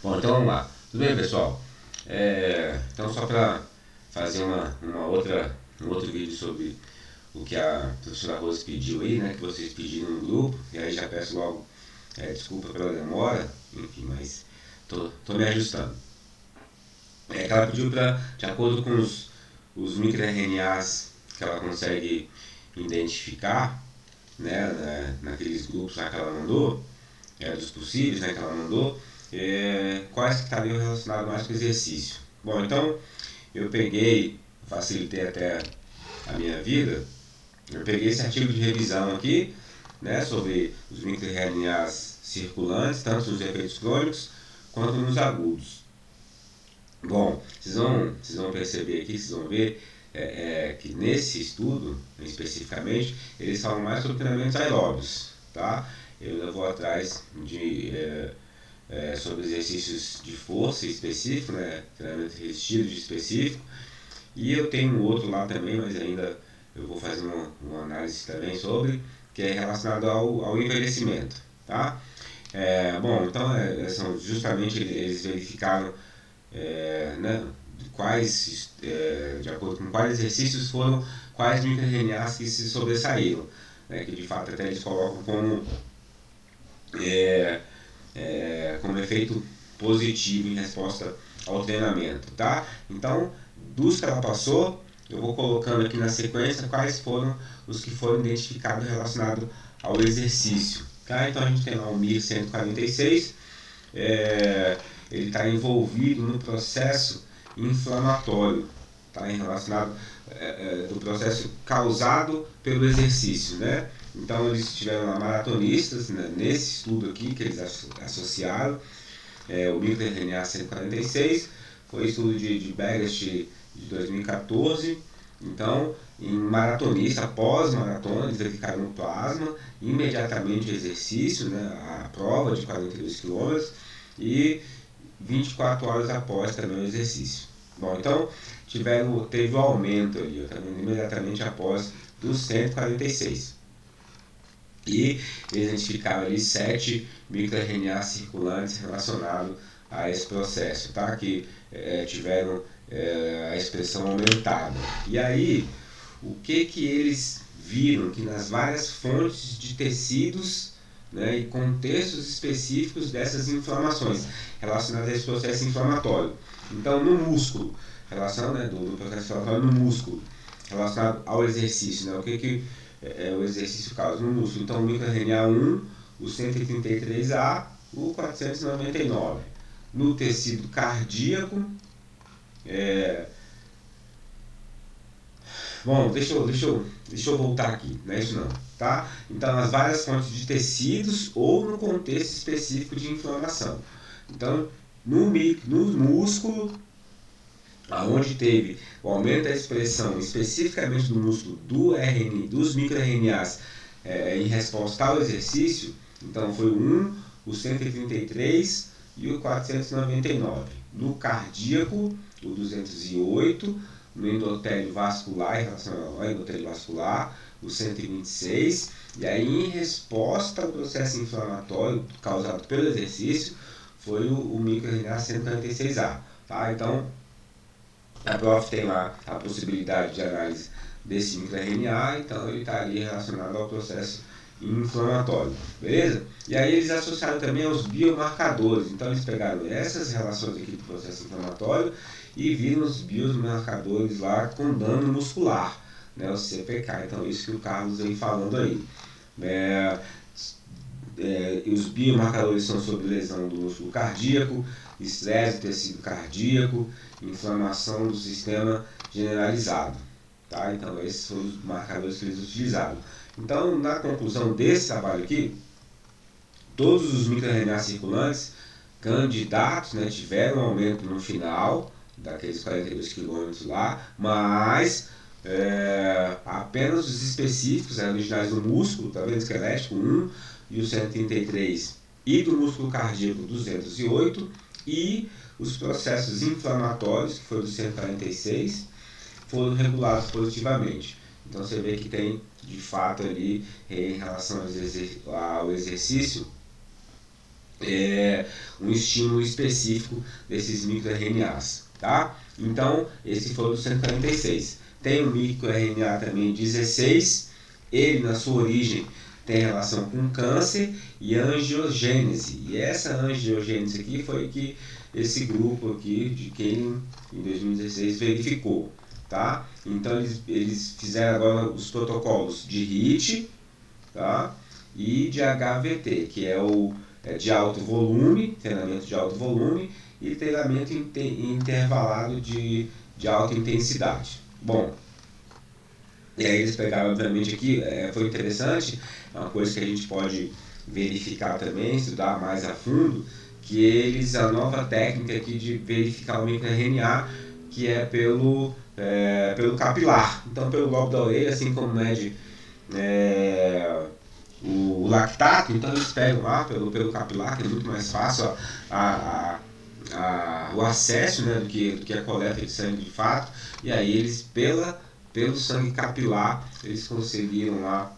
Bom, então vamos lá. Tudo bem, pessoal? Então, só para fazer um outro vídeo sobre o que a professora Rose pediu aí, né? Que vocês pediram no grupo, e aí já peço logo desculpa pela demora, enfim, mas tô me ajustando. Que ela pediu para, de acordo com os microRNAs que ela consegue identificar, né, naqueles grupos lá que ela mandou, dos possíveis, né, que ela mandou, quais que estariam relacionados mais com o exercício. Bom, então eu facilitei até a minha vida, eu peguei esse artigo de revisão aqui, né, sobre os microRNAs circulantes, tanto nos efeitos crônicos quanto nos agudos. Bom, vocês vão perceber aqui, vocês vão ver que nesse estudo, especificamente, eles falam mais sobre treinamentos aeróbios, tá? Eu ainda vou atrás sobre exercícios de força específico, né? Treinamento resistido de específico, e eu tenho um outro lá também, mas ainda eu vou fazer uma análise também sobre, que é relacionado ao envelhecimento, tá? Bom, então são justamente eles verificaram né, de acordo com quais exercícios foram quais microRNAs que se sobressaíram, né, que de fato até eles colocam como efeito positivo em resposta ao treinamento, tá? Então, dos que ela passou, eu vou colocando aqui na sequência quais foram os que foram identificados relacionados ao exercício, tá? Então a gente tem lá o MIR 146, ele está envolvido no processo inflamatório, tá? Relacionado do processo causado pelo exercício, né? Então eles tiveram lá maratonistas, né, nesse estudo aqui que eles associaram, o microRNA 146, foi estudo de Begast de 2014. Então, em maratonista, após maratona, eles verificaram no plasma imediatamente o exercício, né, a prova de 42 km, e 24 horas após também o exercício. Bom, então teve um aumento ali, também imediatamente após dos 146. E identificaram ali 7 microRNA circulantes relacionados a esse processo, tá? Que tiveram a expressão aumentada. E aí, o que eles viram? Que nas várias fontes de tecidos, né, e contextos específicos dessas inflamações relacionadas a esse processo inflamatório. Então, no músculo, relação, né, do processo inflamatório no músculo, relacionado ao exercício, né, o que o exercício causa no músculo. Então, o microRNA 1, o 133A, o 499. No tecido cardíaco, bom, deixa eu voltar aqui, não é isso não, tá? Então, as várias fontes de tecidos ou no contexto específico de inflamação. Então, no músculo, onde teve o aumento da expressão especificamente do músculo dos microRNAs em resposta ao exercício, então foi o 1, o 133 e o 499. No cardíaco, o 208, no endotélio vascular, em relação ao endotélio vascular, o 126, e aí em resposta ao processo inflamatório causado pelo exercício, foi o microRNA 146A, tá? Então, a prof tem lá a possibilidade de análise desse microRNA, então ele está ali relacionado ao processo inflamatório, beleza? E aí eles associaram também aos biomarcadores, então eles pegaram essas relações aqui do processo inflamatório e viram os biomarcadores lá com dano muscular, né, o CPK, então isso que o Carlos vem falando aí. Os biomarcadores são sobre lesão do músculo cardíaco, estresse do tecido cardíaco, inflamação do sistema generalizado, tá? Então esses foram os marcadores que eles utilizaram. Então, na conclusão desse trabalho aqui, todos os microRNA circulantes candidatos, né, tiveram um aumento no final daqueles 42 km lá, mas apenas os específicos, originais do músculo, tá vendo, esquelético 1 e o 133, e do músculo cardíaco 208, e os processos inflamatórios, que foi do 146, foram regulados positivamente. Então você vê que tem, de fato, ali, em relação ao exercício, um estímulo específico desses microRNAs, tá? Então, esse foi o 146. Tem um microRNA também 16, ele na sua origem tem relação com câncer e angiogênese. E essa angiogênese aqui foi que esse grupo aqui de quem em 2016 verificou, tá? Então eles fizeram agora os protocolos de HIT, tá? E de HVT, que é o de alto volume, treinamento de alto volume e treinamento intervalado de alta intensidade. Bom, e aí eles pegaram, obviamente, aqui, foi interessante, é uma coisa que a gente pode verificar também, estudar mais a fundo, que a nova técnica aqui de verificar o microRNA, que é pelo capilar. Então, pelo lobo da orelha, assim como mede o lactato, então eles pegam lá pelo capilar, que é muito mais fácil o acesso, né, do que a coleta de sangue de fato, e aí eles, pelo sangue capilar, eles conseguiram lá,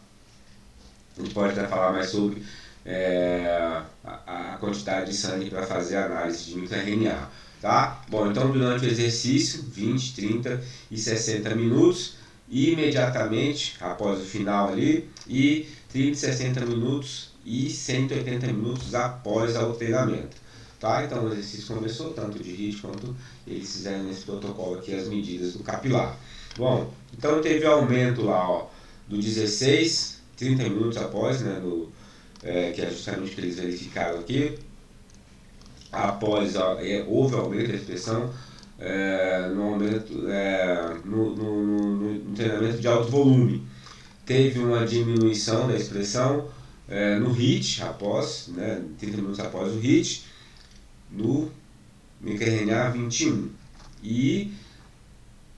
a gente pode até falar mais sobre a quantidade de sangue para fazer a análise de microRNA, tá? Bom, então durante o exercício, 20, 30 e 60 minutos, imediatamente após o final ali, e 30, 60 minutos e 180 minutos após o treinamento. Tá? Então o exercício começou, tanto de HIIT quanto eles fizeram nesse protocolo aqui as medidas do capilar. Bom, então teve aumento lá, ó, do 16, 30 minutos após, né, que é justamente o que eles verificaram aqui. Após, houve aumento da expressão no treinamento de alto volume. Teve uma diminuição da expressão no HIIT, após, né, 30 minutos após o HIIT, no microRNA 21. E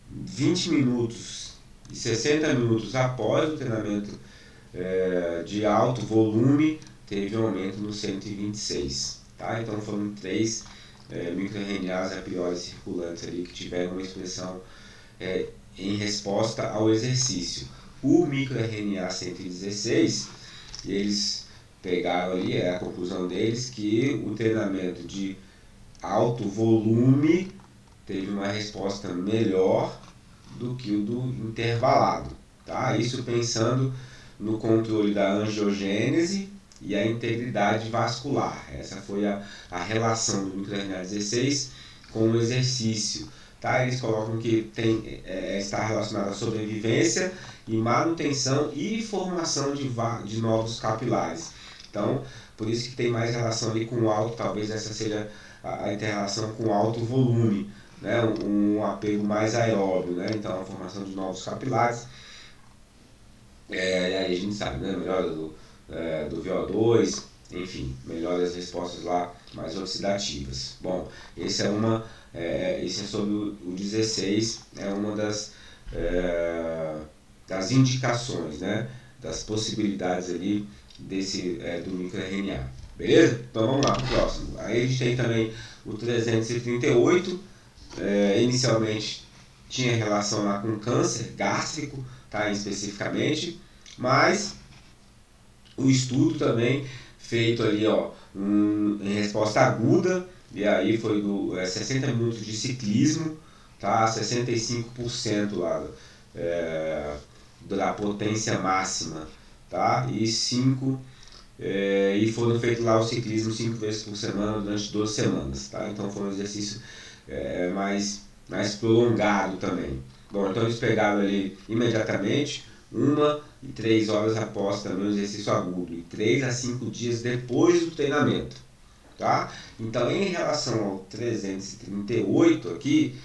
20 minutos e 60 minutos após o treinamento de alto volume, teve um aumento no 126. Tá? Então foram 3 microRNAs a priori circulantes ali que tiveram uma expressão em resposta ao exercício. O microRNA 116, eles pegaram ali, a conclusão deles, que o treinamento de alto volume teve uma resposta melhor do que o do intervalado. Tá? Isso pensando no controle da angiogênese e a integridade vascular. Essa foi a relação do microRNA 16 com o exercício. Tá? Eles colocam que está relacionado à sobrevivência e manutenção e formação de novos capilares. Então, por isso que tem mais relação ali com o alto, talvez essa seja a inter-relação com o alto volume, né? Um apego mais aeróbio, né? Então, a formação de novos capilares. E aí a gente sabe, né? Melhora do VO2, enfim, melhora as respostas lá mais oxidativas. Bom, esse é sobre o 16, é uma das indicações, né? Das possibilidades ali do microRNA. Beleza? Então vamos lá para o próximo. Aí a gente tem também o 338, inicialmente tinha relação lá com câncer gástrico, tá? Especificamente, mas o estudo também feito ali, ó, em resposta aguda, e aí foi 60 minutos de ciclismo, tá? 65% lá da potência máxima, tá? E foram feitos lá o ciclismo 5 vezes por semana durante 12 semanas, tá? Então foi um exercício mais prolongado também. Bom, então eles pegaram ali imediatamente 1 e 3 horas após também o exercício agudo e 3 a 5 dias depois do treinamento, tá? Então em relação ao 338 aqui,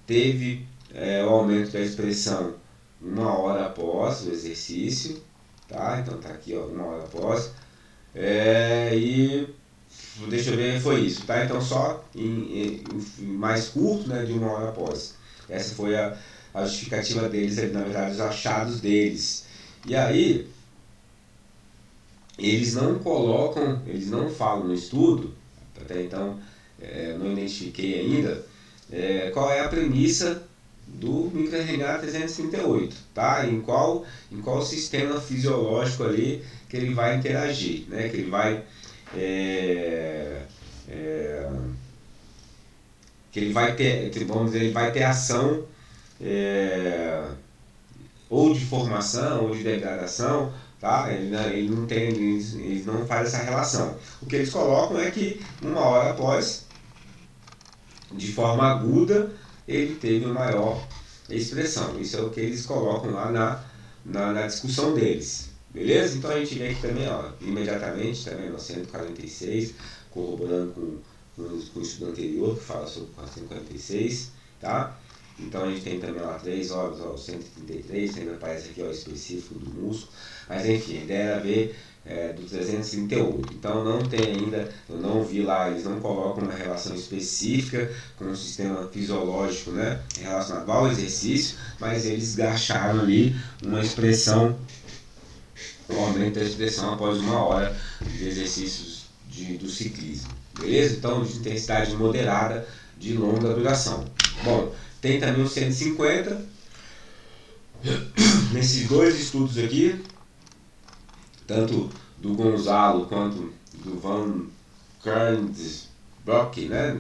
teve o aumento da expressão 1 hora após o exercício, tá? Então tá aqui, ó, 1 hora após, e deixa eu ver, foi isso, tá? Então só em mais curto, né, de 1 hora após. Essa foi a justificativa deles, na verdade os achados deles. E aí eles não falam no estudo, até então não identifiquei ainda qual é a premissa do microRNA 338, tá? Em qual sistema fisiológico ali que ele vai interagir, né? Que ele vai que ele vai ter, vamos dizer, ele vai ter ação ou de formação ou de degradação, tá? Ele não tem, ele não faz essa relação. O que eles colocam é que uma hora após, de forma aguda, ele teve maior expressão. Isso é o que eles colocam lá na discussão deles. Beleza? Então a gente vê aqui também, ó, imediatamente, também no 146, corroborando com o estudo anterior que fala sobre o 146, tá? Então a gente tem também lá 3 horas, ó, 133, ainda aparece aqui, ó, específico do músculo, mas enfim, a ideia era ver do 338. Então não tem ainda, eu não vi lá, eles não colocam uma relação específica com o sistema fisiológico, né, relacionado ao exercício, mas eles acharam ali uma expressão, um aumento da expressão após uma hora de exercícios do ciclismo. Beleza? Então de intensidade moderada de longa duração. Bom, tem também o 150, nesses dois estudos aqui, tanto do Gonzalo quanto do Van Krandsbroek, né?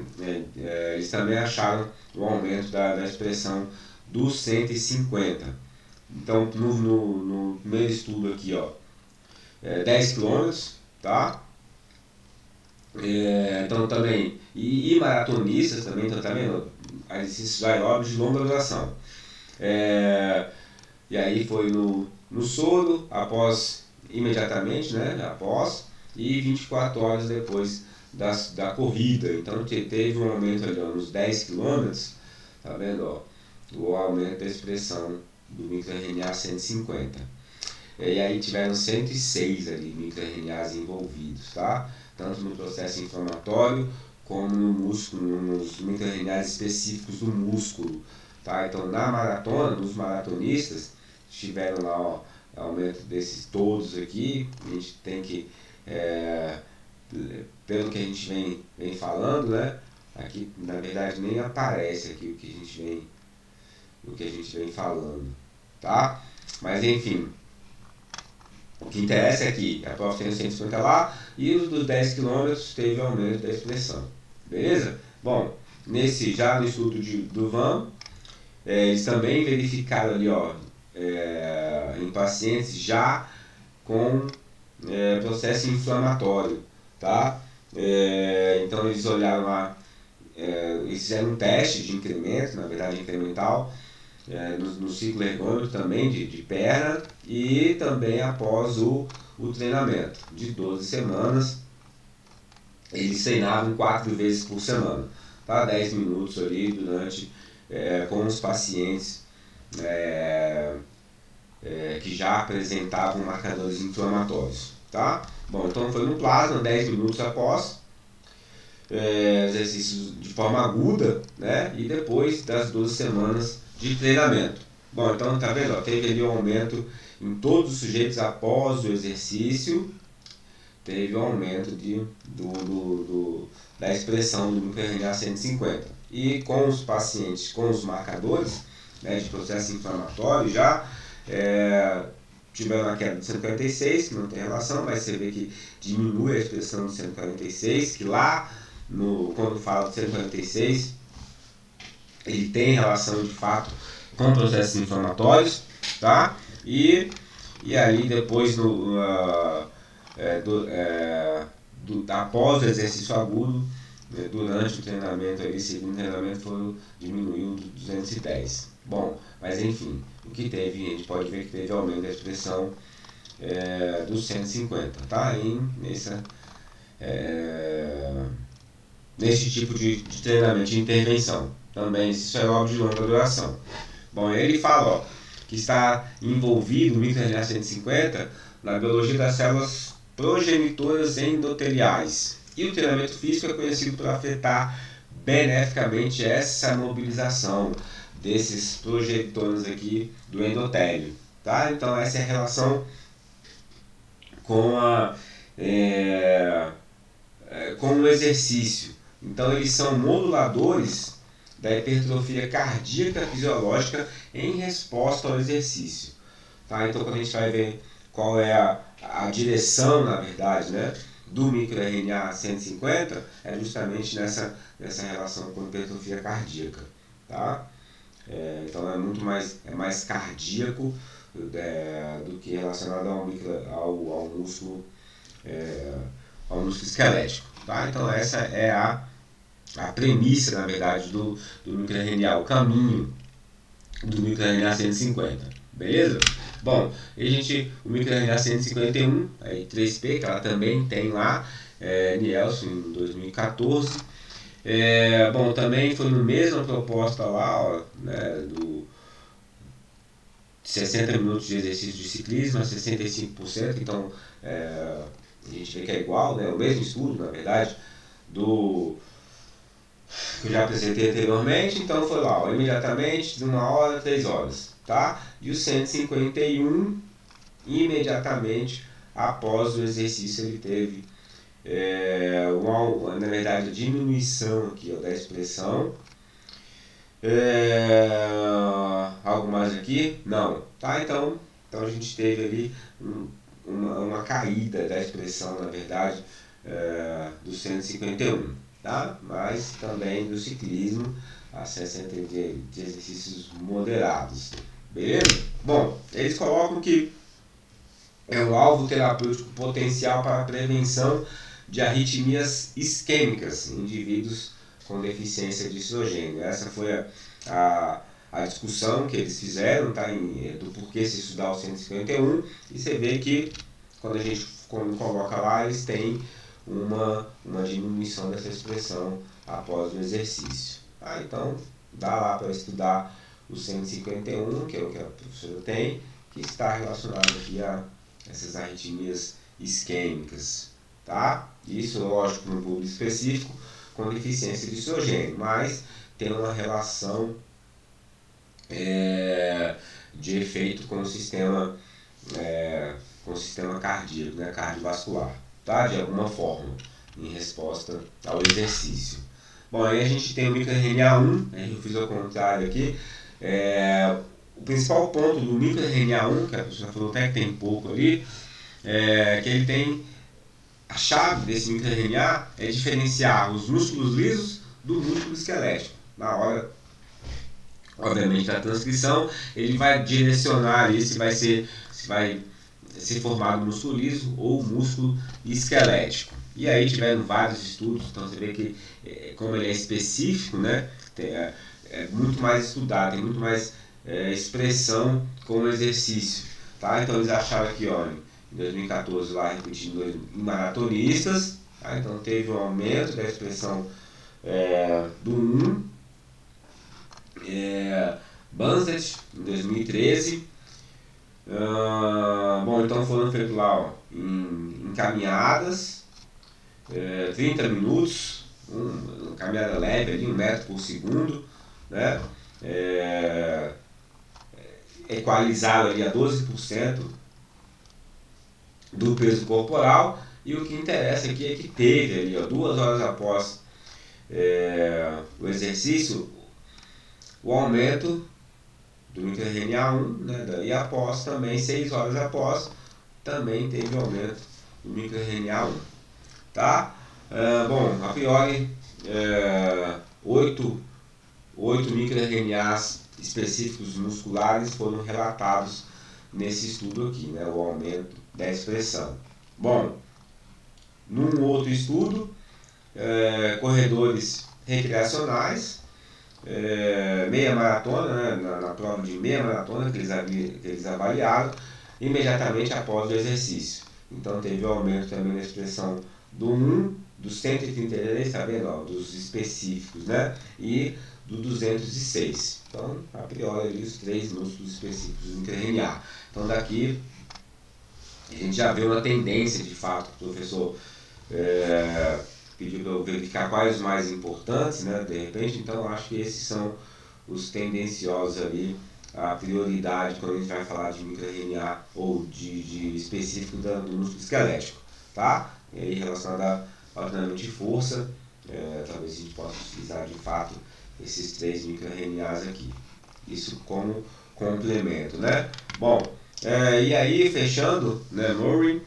Eles também acharam o aumento da expressão do 150. Então, no primeiro estudo aqui, ó, 10 km, tá? Então também, e maratonistas também, então tá vendo? Exercícios aeróbicos de longa duração. E aí foi no soro, imediatamente, né? Após, e 24 horas depois da corrida. Então teve um aumento ali, ó, nos 10 km, tá vendo? Ó, o aumento da expressão do microRNA 150. E aí tiveram 106 ali microRNAs envolvidos, tá? Tanto no processo inflamatório como no músculo, nos microRNAs específicos do músculo, tá? Então na maratona, nos maratonistas, tiveram lá, ó, aumento desses todos aqui. A gente tem que, pelo que a gente vem falando, né? Aqui na verdade nem aparece aqui o que a gente vem falando, tá? Mas enfim, o que interessa é que a prova tem 150 lá e os dos 10 km teve aumento da expressão. Beleza? Bom, já no estudo do Van, eles também verificaram ali, ó, em pacientes já com processo inflamatório, tá? Então eles olharam lá, eles fizeram um teste de incremento, na verdade incremental, no ciclo ergômetro também de perna e também após o treinamento de 12 semanas. Eles treinavam 4 vezes por semana, tá? 10 minutos ali com os pacientes que já apresentavam marcadores inflamatórios, tá? Bom, então foi no plasma, 10 minutos após, exercícios de forma aguda, né? E depois das 12 semanas de treinamento. Bom, então tá vendo? Ó, teve ali um aumento em todos os sujeitos após o exercício, teve um aumento da expressão do microRNA 150. E com os pacientes, com os marcadores, né, de processo inflamatório já, tiveram a queda do 146, que não tem relação, mas você vê que diminui a expressão do 146, que lá, quando fala do 146, ele tem relação de fato com processos inflamatórios, tá? E aí depois após o exercício agudo, durante o treinamento, segundo treinamento, diminuiu de 210. Bom, mas enfim, o que teve, a gente pode ver que teve aumento da expressão dos 150, tá? Nesse tipo de treinamento, de intervenção. Também esse aeróbio de longa duração. Bom, ele fala, ó, que está envolvido o microRNA 150 na biologia das células progenitoras endoteliais. E o treinamento físico é conhecido por afetar beneficamente essa mobilização desses progenitores aqui do endotélio, tá? Então essa é a relação com o exercício. Então eles são moduladores da hipertrofia cardíaca fisiológica em resposta ao exercício, tá? Então quando a gente vai ver qual é a direção, na verdade, né, do microRNA 150 é justamente nessa relação com a hipertrofia cardíaca, tá? Então é muito mais cardíaco do que relacionado ao músculo esquelético, tá? Então essa é a premissa, na verdade, do microRNA, o caminho do microRNA 150, beleza? Bom, o microRNA 151, a I3P, que ela também tem lá, Nielsen em 2014. Bom, também foi no mesma proposta lá, ó, né, do 60 minutos de exercício de ciclismo a 65%, então a gente vê que é igual, né, o mesmo estudo, na verdade, que eu já apresentei anteriormente. Então foi lá, ó, imediatamente de 1 hora, 3 horas, tá? E o 151, imediatamente após o exercício, ele teve na verdade a diminuição aqui, ó, da expressão. Algo mais aqui? Não, tá? Então a gente teve ali uma caída da expressão, na verdade, do 151, tá? Mas também do ciclismo a 60 de exercícios moderados, beleza? Bom, eles colocam que é um alvo terapêutico potencial para a prevenção de arritmias isquêmicas em indivíduos com deficiência de estrogênio. Essa foi a discussão que eles fizeram, tá, do porquê se estudar o 151, e você vê que quando a gente coloca lá, eles têm uma diminuição dessa expressão após o exercício. Ah, então dá lá para estudar o 151, que é o que a professora tem, que está relacionado aqui a essas arritmias isquêmicas, tá? Isso, lógico, no público específico com deficiência de estrogênio, mas tem uma relação de efeito com o sistema cardíaco, né, cardiovascular, tá? De alguma forma, em resposta ao exercício. Bom, aí a gente tem o microRNA1, eu fiz ao contrário aqui. O principal ponto do microRNA1, que a professora falou até que tem pouco ali, que ele tem a chave desse microRNA é diferenciar os músculos lisos do músculo esquelético. Na hora, obviamente, da transcrição, ele vai direcionar ali se vai ser formado músculo liso ou músculo esquelético. E aí tiveram vários estudos, então você vê que como ele é específico, né, é muito mais estudado, tem muito mais expressão com o exercício, tá? Então eles acharam aqui, olha, em 2014 lá repetindo em maratonistas, tá? Então teve um aumento da expressão do 1, Banzet em 2013. Bom, então foram feitos lá, ó, em caminhadas, 30 minutos, uma caminhada leve ali, 1 metro por segundo, né? Equalizado ali a 12% do peso corporal, e o que interessa aqui é que teve ali, ó, 2 horas após o exercício, o aumento do microRNA1, né, e após também, 6 horas após, também teve o aumento do microRNA1, tá? Bom, a priori, 8 microRNAs específicos musculares foram relatados nesse estudo aqui, né, o aumento da expressão. Bom, num outro estudo, corredores recreacionais, meia maratona, né, na prova de meia maratona que eles avaliaram imediatamente após o exercício. Então teve o aumento também na expressão do 1, do 133, tá vendo? Ó, dos específicos, né? E do 206. Então, a priori, ali, os 3 músculos específicos do microRNA. Então, daqui a gente já vê uma tendência, de fato, que o professor pediu para eu verificar quais os mais importantes, né? De repente, então, acho que esses são os tendenciosos ali, a prioridade quando a gente vai falar de microRNA ou de específico do músculo esquelético, tá? E aí, relacionado ao treinamento de força, talvez a gente possa utilizar de fato esses 3 microRNAs aqui. Isso como complemento, né? Bom, e aí, fechando, né, Murray,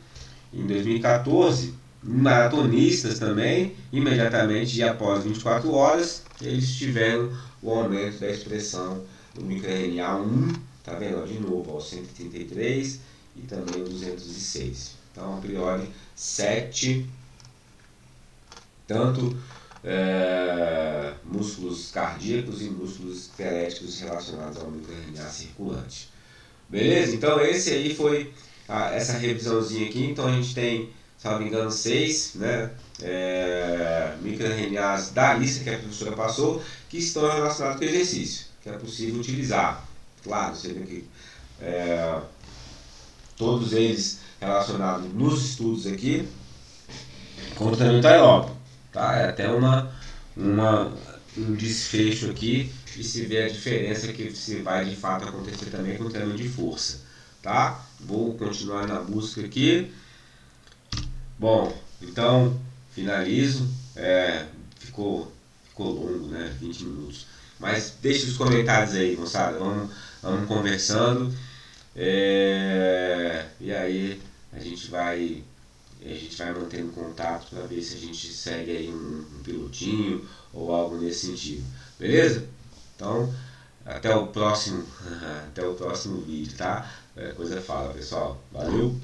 em 2014, maratonistas também, imediatamente após 24 horas, eles tiveram o aumento da expressão do microRNA1, tá vendo? De novo, ao 133 e também o 206. Então, a priori, 7, tanto músculos cardíacos e músculos esqueléticos relacionados ao microRNA circulante. Beleza? Então, esse aí foi essa revisãozinha aqui. Então, a gente tem, se não me engano, 6, né, microRNAs da lista que a professora passou, que estão relacionados com o exercício, que é possível utilizar. Claro, você vê que todos eles relacionados nos estudos aqui com o treinamento aeróbico, tá? É até um desfecho aqui e se vê a diferença que se vai de fato acontecer também com o treinamento de força, tá? Vou continuar na busca aqui. Bom, então finalizo. Ficou longo, né? 20 minutos. Mas deixe os comentários aí, moçada. Vamos conversando. E aí a gente vai mantendo contato para ver se a gente segue aí um pilotinho ou algo nesse sentido. Beleza? Então, até o próximo vídeo, tá? Coisa fala, pessoal. Valeu!